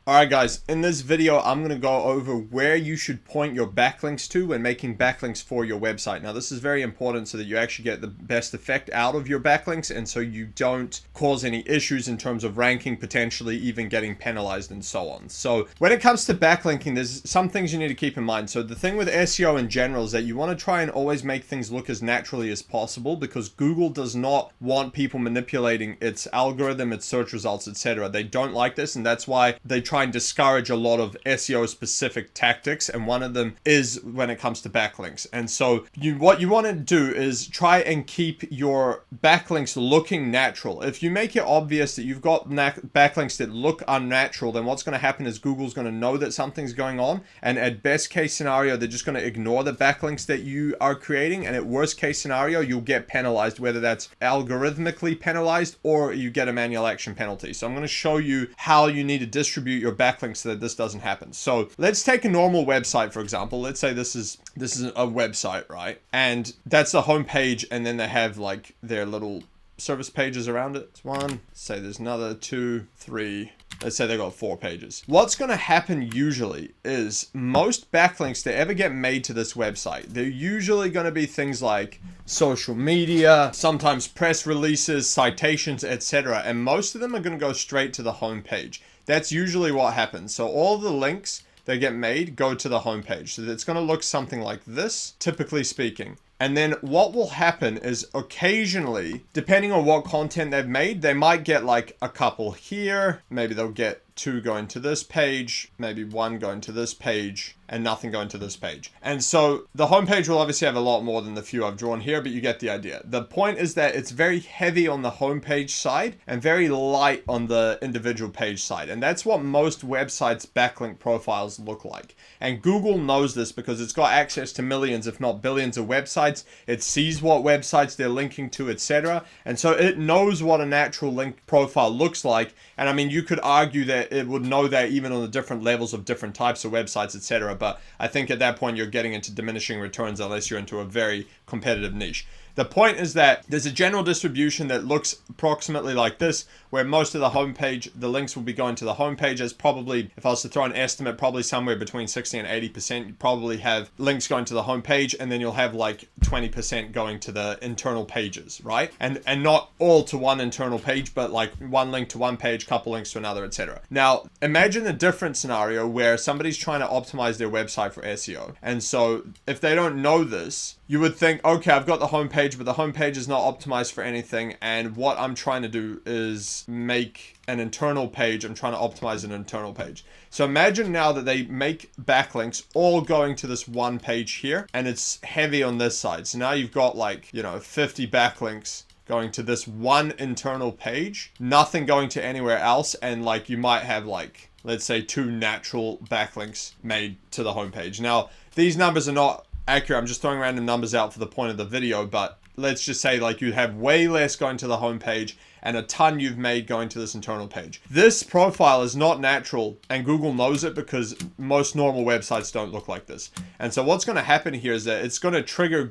Alright guys, in this video I'm going to go over where you should point your backlinks to when making backlinks for your website. Now this is very important so that you actually get the best effect out of your backlinks and so you don't cause any issues in terms of ranking, potentially even getting penalized and so on. So when it comes to backlinking, there's some things you need to keep in mind. So the thing with SEO in general is that you want to try and always make things look as naturally as possible because Google does not want people manipulating its algorithm, its search results, etc. They don't like this, and that's why they try and discourage a lot of SEO specific tactics, and one of them is when it comes to backlinks. And so what you want to do is try and keep your backlinks looking natural. If you make it obvious that you've got backlinks that look unnatural, then what's going to happen is Google's going to know that something's going on, and at best case scenario they're just going to ignore the backlinks that you are creating, and at worst case scenario you'll get penalized, whether that's algorithmically penalized or you get a manual action penalty. So I'm going to show you how you need to distribute your backlinks so that this doesn't happen. So let's take a normal website, for example. Let's say this is a website, right? And that's the home page, and then they have like their little service pages around it. It's one, say there's another 2, 3, let's say they got 4 pages. What's going to happen usually is most backlinks that ever get made to this website, they're usually going to be things like social media, sometimes press releases, citations, etc. And most of them are going to go straight to the home page. That's usually what happens. So all the links that get made go to the home page. So it's going to look something like this, typically speaking. And then what will happen is occasionally, depending on what content they've made, they might get like a couple here. Maybe they'll get 2 going to this page, maybe 1 going to this page, and nothing going to this page. And so the homepage will obviously have a lot more than the few I've drawn here, but you get the idea. The point is that it's very heavy on the homepage side and very light on the individual page side. And that's what most websites' backlink profiles look like. And Google knows this because it's got access to millions, if not billions of websites. It sees what websites they're linking to, etc. And so it knows what a natural link profile looks like. And I mean, you could argue that it would know that even on the different levels of different types of websites, etc. But I think at that point you're getting into diminishing returns unless you're into a very competitive niche. The point is that there's a general distribution that looks approximately like this, where most of the homepage, the links will be going to the homepage as probably, if I was to throw an estimate, probably somewhere between 60 and 80%. You probably have links going to the homepage, and then you'll have like 20% going to the internal pages, right? And not all to one internal page, but like one link to one page, couple links to another, etc. Now, imagine a different scenario where somebody's trying to optimize their website for SEO. And so if they don't know this, you would think, okay, I've got the homepage, but the homepage is not optimized for anything. And what I'm trying to do is make an internal page. I'm trying to optimize an internal page. So imagine now that they make backlinks all going to this one page here, and it's heavy on this side. So now you've got like, 50 backlinks going to this one internal page, nothing going to anywhere else. And like you might have like, let's say 2 natural backlinks made to the homepage. Now, these numbers are not accurate. I'm just throwing random numbers out for the point of the video, but let's just say like you have way less going to the homepage and a ton you've made going to this internal page. This profile is not natural, and Google knows it because most normal websites don't look like this. And so what's going to happen here is that it's going to trigger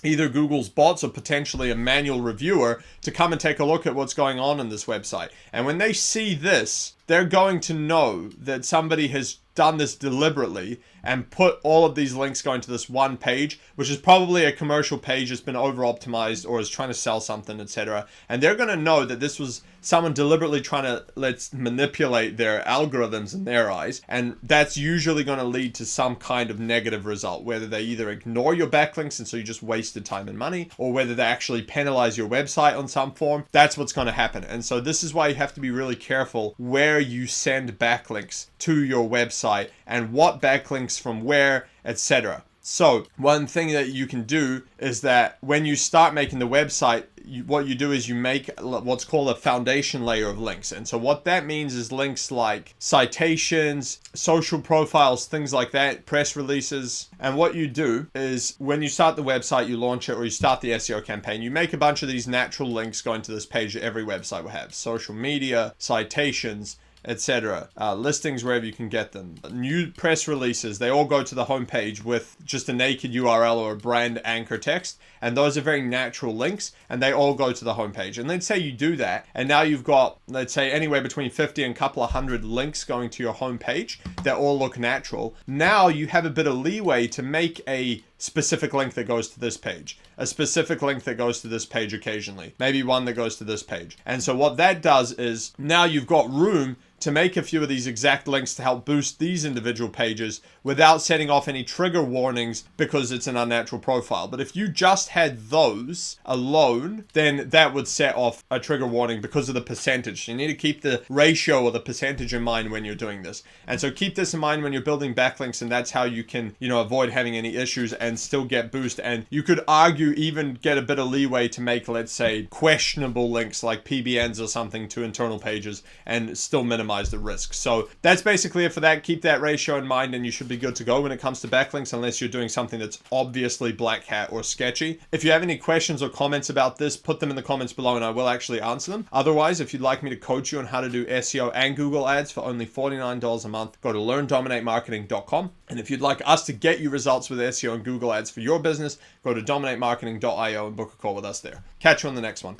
either Google's bots or potentially a manual reviewer to come and take a look at what's going on in this website. And when they see this, they're going to know that somebody has done this deliberately and put all of these links going to this one page, which is probably a commercial page that's been over optimized or is trying to sell something, etc. And they're going to know that this was someone deliberately trying to manipulate their algorithms in their eyes. And that's usually going to lead to some kind of negative result, whether they either ignore your backlinks and so you just wasted time and money, or whether they actually penalize your website on some form. That's what's going to happen. And so this is why you have to be really careful where you send backlinks to your website and what backlinks from where, etc. So one thing that you can do is that when you start making the website, what you do is you make what's called a foundation layer of links. And so what that means is links like citations, social profiles, things like that, press releases. And what you do is when you start the website, you launch it, or you start the SEO campaign, you make a bunch of these natural links going to this page that every website will have. Social media, citations, etc. Listings wherever you can get them. New press releases, they all go to the homepage with just a naked URL or a brand anchor text, and those are very natural links, and they all go to the homepage. And let's say you do that, and now you've got, let's say, anywhere between 50 and a couple of hundred links going to your homepage that all look natural. Now you have a bit of leeway to make a specific link that goes to this page, a specific link that goes to this page occasionally, maybe one that goes to this page. And so what that does is now you've got room to make a few of these exact links to help boost these individual pages without setting off any trigger warnings because it's an unnatural profile. But if you just had those alone, then that would set off a trigger warning because of the percentage. You need to keep the ratio or the percentage in mind when you're doing this. And so keep this in mind when you're building backlinks, and that's how you can, avoid having any issues and still get boost. And you could argue even get a bit of leeway to make, let's say, questionable links like PBNs or something to internal pages and still minimize the risk. So that's basically it for that. Keep that ratio in mind and you should be good to go when it comes to backlinks, unless you're doing something that's obviously black hat or sketchy. If you have any questions or comments about this, put them in the comments below and I will actually answer them. Otherwise, if you'd like me to coach you on how to do SEO and Google ads for only $49 a month, go to learndominatemarketing.com. And if you'd like us to get you results with SEO and Google ads for your business, go to dominatemarketing.io and book a call with us there. Catch you on the next one.